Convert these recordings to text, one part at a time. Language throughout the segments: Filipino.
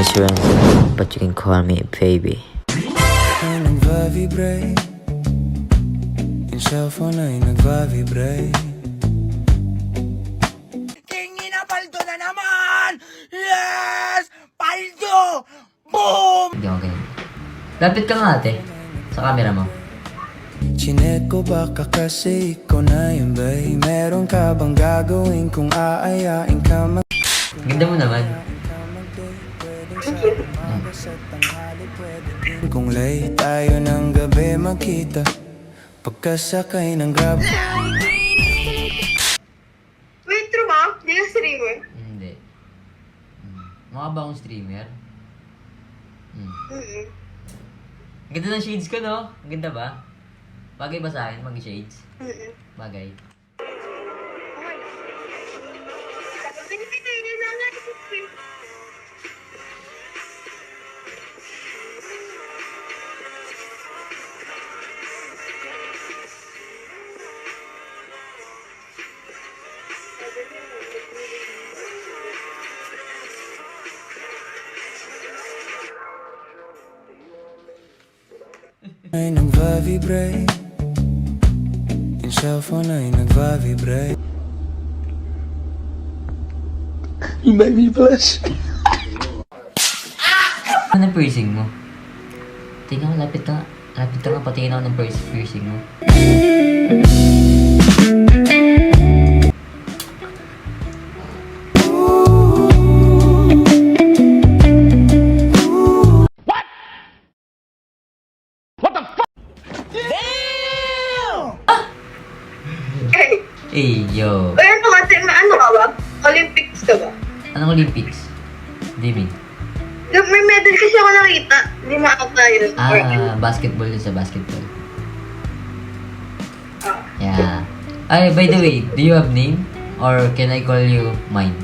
is Renzo, but you can call me baby. Ay nagva-vibrate, yung cellphone ay nagva-vibrate. Tingin na paldo na naman! Yes! Paldo! Boom! Hindi ako ganyan. Lapit ka nga ate, sa camera mo. Chinet ko baka kasi ikaw na yun bay. Meron ka bang gagawin kung aayain ka Ganda mo naman. Kung late tayo ng gabi makita pagkasakay ng grab. Wait, true ba? Di ka streamer? Hindi. Mukha ba akong streamer? Ang ganda ng shades ko, no? Ang ganda ba? Bagay ba sa akin mag-shades? Bagay. Ay nagva-vibrate, yung cellphone ay nagva-vibrate. You make me blush. Ano ang piercing mo? Tingnan ko, lapit ka nga. Lapit ka nga, patingin ako ng piercing mo. Eh, yo. Uy, ano kasi, ano ka ba? Olympics ka ba? Anong Olympics? David. May medal kasi ako nakita. Hindi makakita yun. Basketball yun sa basketball. Ah. Yeah. Ay, by the way, do you have name? Or can I call you mine?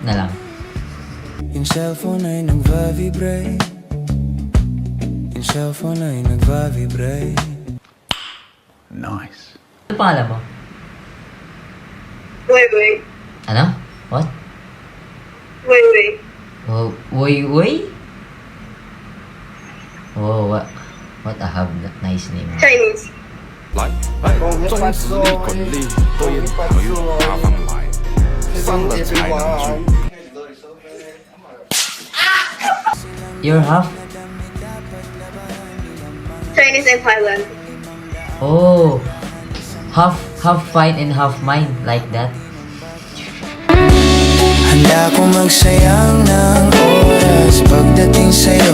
Na lang. Yung cellphone ay nagva-vibrate, yung cellphone ay nagva-vibrate. Nice. Ano pangalan mo? Wait. Ano? What? Wait. Oh, Wei? Oh, what a nice name. Chinese. 终止力滚力对朋友大方来，伤了才能聚。 You're half? Chinese and Thailand. Oh, half fine and half mine, like that. Handa ko magsayang ng oras pagdating sa'yo.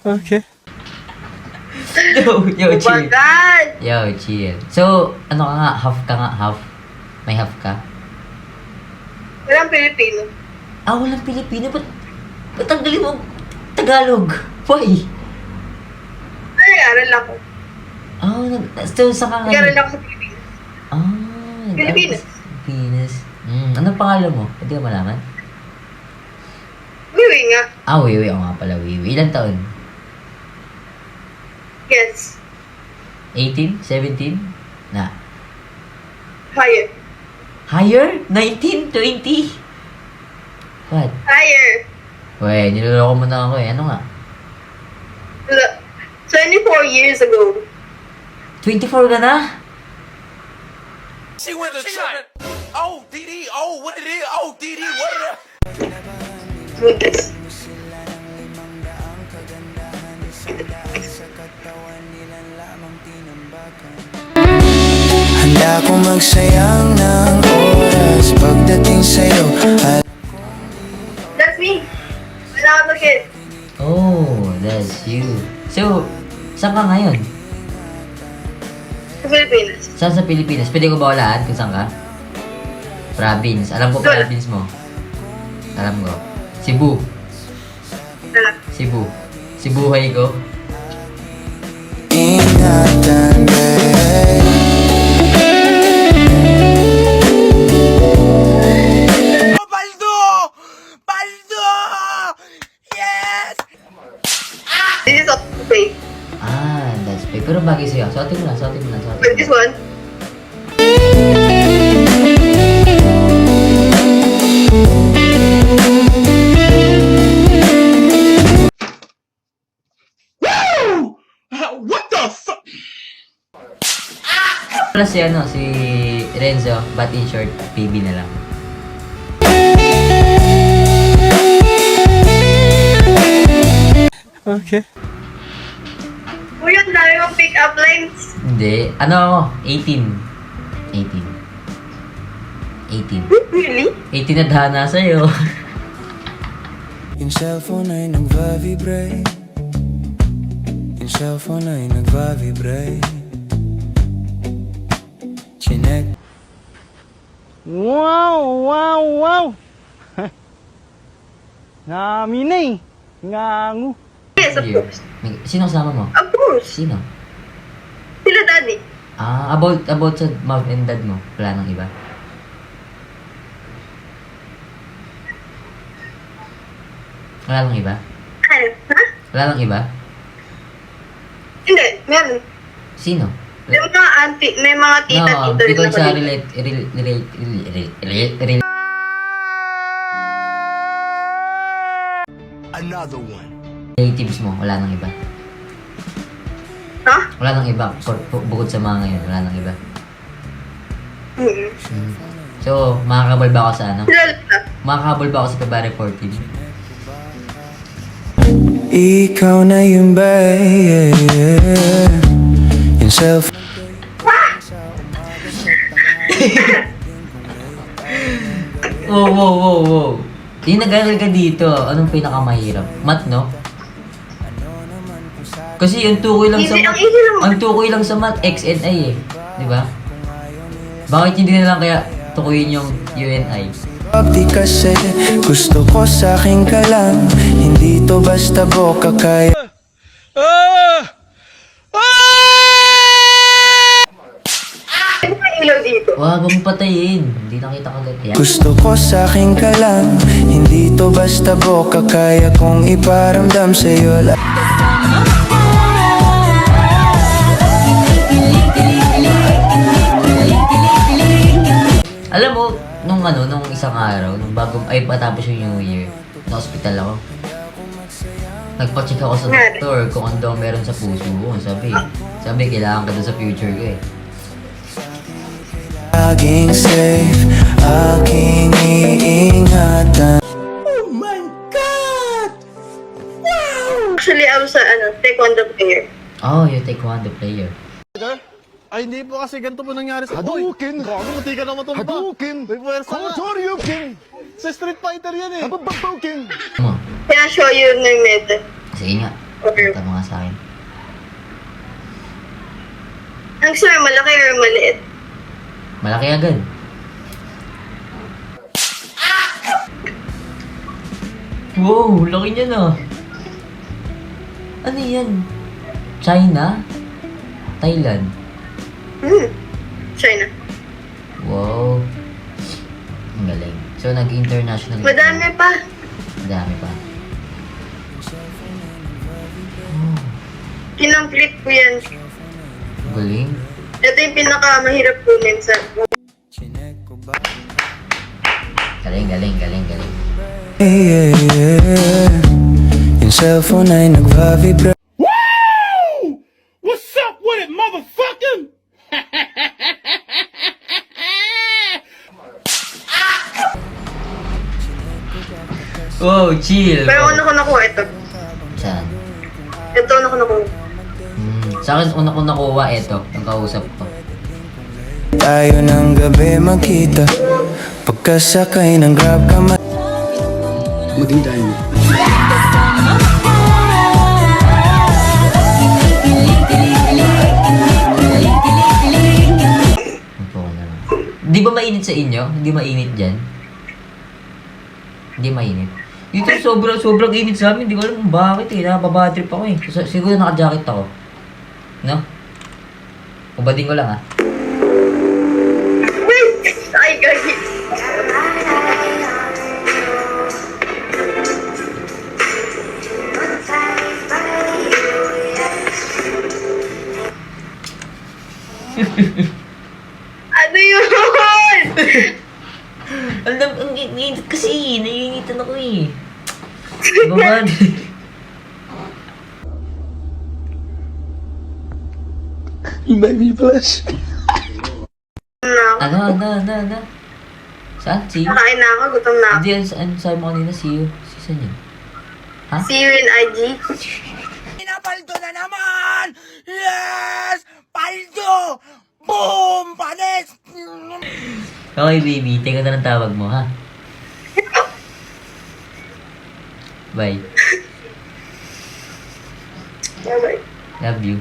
Okay. Yo, Oh my chill. God! Yo, chill. So, ano ka nga? Half ka nga, half? May half ka? Walang Pilipino. Walang Pilipino. Ba't ang galing mo Tagalog? Why? Nag-aaral ako. So, saan ka Nag-aaral ngayon? ako sa Pilipinas. Pilipinas. Pilipinas. Anong pangalan mo? Pwede ka malaman? Wiwi nga. Wiwi. Oo nga pala, Wiwi. Ilan taon? Yes. 18? 17? Na. Higher. Higher? 19? 20? What? Higher. Wey, niloloko mo na ako eh. Ano nga? Look, 24 years ago. 24 ka na? She went to China. Oh, DD. Oh, what it is? Oh, DD. What it is? With this. Handa ko magsayang ng oras pagdating sa'yo. That's me. When I was a kid. Oh, that's you. So, saan ka ngayon? Sa Pilipinas. Saan sa Pilipinas? Pwede ko ba walaan kung saan ka? Province. Alam ko province mo. Alam ko. Cebu. Cebu. Cebuhay ko. Ingatan, babe. Paldo! Paldo! Yes! This is up to pay. That's fake. Pero bagay sa'yo. Suotin mo na. But this one, What the fuck? Plus si ano, si Renzo, but in short, PB na lang. Uy, ang dami mong pick-up lines. Hindi. Ano ako? 18. 18. 18. Really? 18 na dhana sa'yo. Yung cellphone ay nagva-vibrate. Yung cellphone ay nagva-vibrate. Chinek Wow! Naminay! Ngangu! Yes, of Year. course. Sino kasama mo? Of course. Sino? Sila daddy. Ah, about sa mom and dad mo. Wala nang iba. Wala nang iba? Ano? Ha? Wala nang iba? Hindi, meron. Sino? May mga auntie, may mga tita, No, tito rin because ako sa dito. Another one. relatives mo. Wala nang iba. Ha? Wala nang iba. Bukod sa mga ngayon, wala nang iba. Mm-hmm. So, makakabal ba ako sa ano? Sila lang. Makakabal ba ako sa February 14? ikaw na yung bae. Yung cellphone Wow. Yung nag-aral ka dito, anong pinakamahirap? Math, no? Kasi yung tukoy lang sa Easy, math, ang easy lang. ang tukoy lang sa math, X and Y eh. Di ba? Bakit hindi na lang kaya tukoyin yung UNI? di kasi gusto ko sa akin ka lang. Hindi to basta boka kaya Ano ba yung ilaw dito? Wag mong patayin. Hindi nakita kagad. Ayan. gusto ko sa akin ka lang. Hindi to basta boka kaya kong iparamdam sa'yo Alam mo, nung isang araw, nung bago, ay patapos yung New Year, na hospital ako. Nagpa-check ako sa doktor kung ano daw meron sa puso ko. Sabi, kailangan ka doon sa future ko eh. laging safe, aking iingatan. Actually, I was taekwondo player. Oh, yung taekwondo player. Ay, hindi po kasi ganito po nangyari sa... Hadouken! Gago, munti ka na matumba. Hadouken! May puwersa nga. Hadouken! Sa Street Fighter yan eh. Hadouken! Mo, Kaya show you ng meta. sige nga. Okay. Tama nga sa akin. Ang gusto mo, malaki or maliit? Malaki agad. Wow, laki niya na. Ano yan? China? Thailand? China. Wow. Ang galing. So, nag-international. Madami pa. Madami pa. Kinomplete ko yan. Galing. Ito yung pinakamahirap ko minsan. Galing. Yung cellphone ay nagva-vibrate. What's up with it, motherfucker? Wow, chill. Pero una ko nakuha ito. Saan? Ito una ko nakuha. Sa akin, una ko nakuha ito. Ang kausap ko. Tayo ng gabi magkita. Pagkasakay ng grab ka Ito ko na lang. Di ba mainit sa inyo? Hindi mainit dyan? Hindi mainit. Dito sobrang init sa amin. Hindi ko alam kung bakit eh. Nakapabadrip ako eh. Siguro naka-jacket ako. No? Ubadin ko lang ah. Ay, gagi. Ano Ano yun? Ang init kasi, naiinitan ako eh. Babad. Ano? Saan? See you? Nakain na ako, gutom na ako. Hindi, ano sabi mo kanina? See you? Si saan yun? Ha? See you in IG. Pinapaldo na naman! Yes! Paldo! Boom! Panis! Okay, baby. Tingnan na ng tawag mo, ha? Bye. Bye-bye. Love you.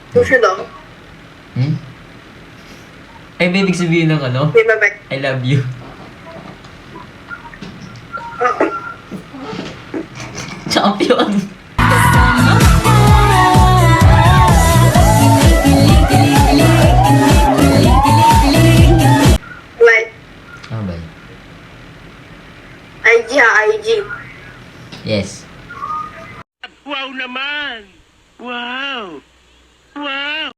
Sushi daw. Hmm? Ay, may ibig sabihin ng ano? Okay, bye-bye. I love you. Oo. Champion! Bye. Ah, bye. IG ha, IG. Yes. Wow naman! Wow! Wow!